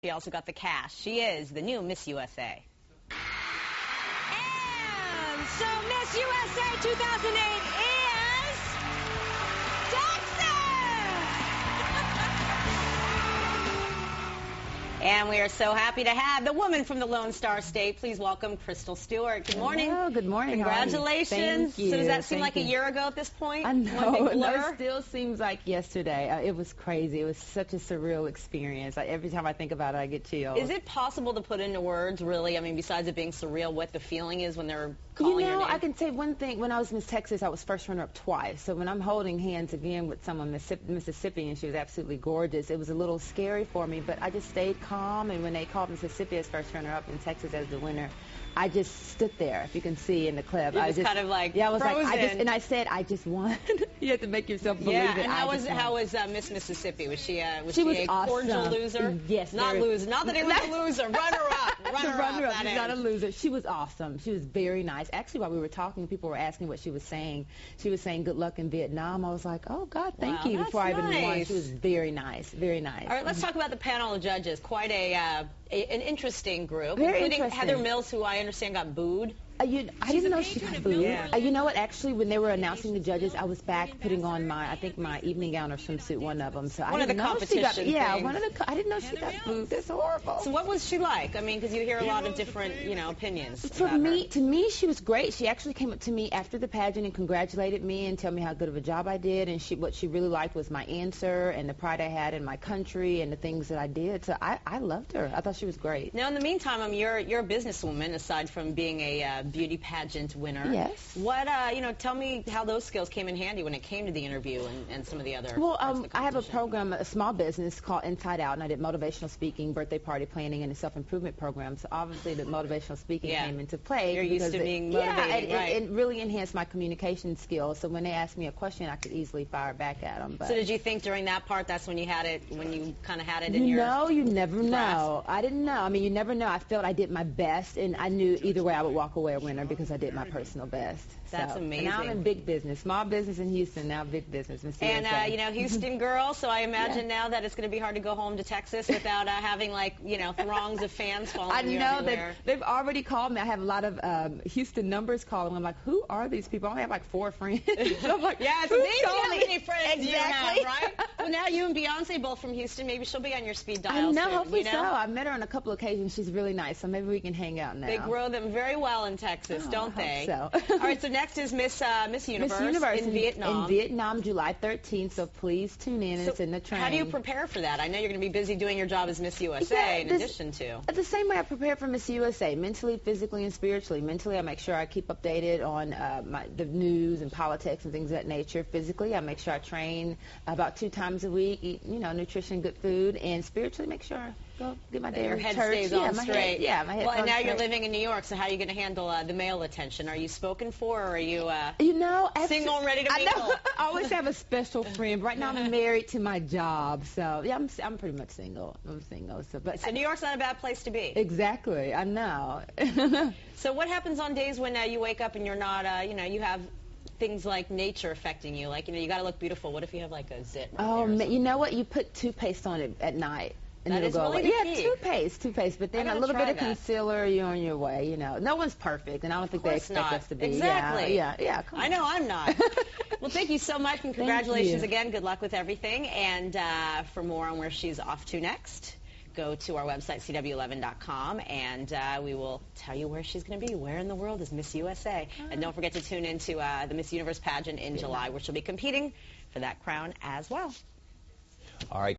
She also got the cash. She is the new Miss USA. And so Miss USA 2008 is Texas! And we are so happy to have the woman from the Lone Star State. Please welcome Crystal Stewart. Good morning. Hello, good morning. Congratulations. Thank you. So does that seem like a year ago at this point? I know. One big blur? It still seems like yesterday. It was crazy. It was such a surreal experience. Every time I think about it, I get chills. Is it possible to put into words, really, I mean, besides it being surreal, what the feeling is when they're calling your name? I can say one thing. When I was Miss Texas, I was first runner-up twice. So when I'm holding hands again with someone Mississippi, and she was absolutely gorgeous, it was a little scary for me, but I just stayed calm. And when they called Mississippi as first runner-up and Texas as the winner, I just stood there, if you can see in the clip. I just kind of like I was frozen. and I said, I just won. You have to make yourself believe it. And how was Miss Mississippi? Was she a awesome. cordial loser? Yes. Not loser. Not that he was a loser. Runner-up. Runner-up. She's not a loser. She was awesome. She was very nice. Actually, while we were talking, people were asking what she was saying. She was saying good luck in Vietnam. I was like, oh, God, thank you. Before I even won. She was very nice. Very nice. All right, let's talk about the panel of judges. Quite an interesting group, very including interesting. Heather Mills, who I understand got booed. I didn't know she got booed. Yeah. You know what? Actually, when they were announcing the judges, I was back putting on my evening gown or swimsuit, one of them. So I didn't know she got. Yeah, I didn't know she got booed. That's horrible. So what was she like? I mean, because you hear a lot of different, opinions. To me, she was great. She actually came up to me after the pageant and congratulated me and told me how good of a job I did. And what she really liked was my answer and the pride I had in my country and the things that I did. So I loved her. I thought she was great. Now, in the meantime, you're a businesswoman aside from being a beauty pageant winner. Yes. What, tell me how those skills came in handy when it came to the interview and some of the other parts of the I have a program, a small business called Inside Out, and I did motivational speaking, birthday party planning, and a self-improvement program. So obviously the motivational speaking came into play. You're used to being motivating, right? It really enhanced my communication skills. So when they asked me a question, I could easily fire back at them. So did you think during that part that's when you had it, when you kind of had it in your you never know. I didn't know. I mean, you never know. I felt I did my best, and I knew either way I would walk away a winner because I did my personal best. That's amazing. And now I'm in big business, small business in Houston, now big business. And, Houston girl, so I imagine now that it's going to be hard to go home to Texas without having, throngs of fans following you everywhere. They've already called me. I have a lot of Houston numbers calling. I'm like, who are these people? I only have 4 friends. I'm like, yeah, it's amazing how many friends exactly. you have, right? Well, now you and Beyonce both from Houston. Maybe she'll be on your speed dial I know, soon, hopefully so. I've met her on a couple occasions. She's really nice, so maybe we can hang out now. They grow them very well in Texas, don't they? So. All right, so next is Miss Universe in Vietnam. In Vietnam, July 13th, so please tune in. So it's in the train. How do you prepare for that? I know you're going to be busy doing your job as Miss USA in addition to. The same way I prepare for Miss USA, mentally, physically, and spiritually. Mentally, I make sure I keep updated on the news and politics and things of that nature. Physically, I make sure I train about 2 times a week, eat, nutrition, good food. And spiritually, make sure I go get my day Your in head church. stays on straight. My head. Well, and now you're living in New York, so how are you going to handle the male attention? Are you spoken for, or are you single and ready to mingle? I always have a special friend. Right now, I'm married to my job, so yeah, I'm pretty much single. I'm single, so New York's not a bad place to be. Exactly, I know. So what happens on days when you wake up and you're not, you have things like nature affecting you, you got to look beautiful. What if you have a zit? You know what? You put toothpaste on it at night. And that it'll is go really away. the key. Toothpaste, but then a little bit of concealer, you're on your way. No one's perfect, and I don't think they expect us to be. Exactly. Yeah. Come on. I know I'm not. Well, thank you so much, and congratulations again. Good luck with everything. And for more on where she's off to next, go to our website, cw11.com, and we will tell you where she's going to be. Where in the world is Miss USA? And don't forget to tune into the Miss Universe pageant in July, where she'll be competing for that crown as well. All right.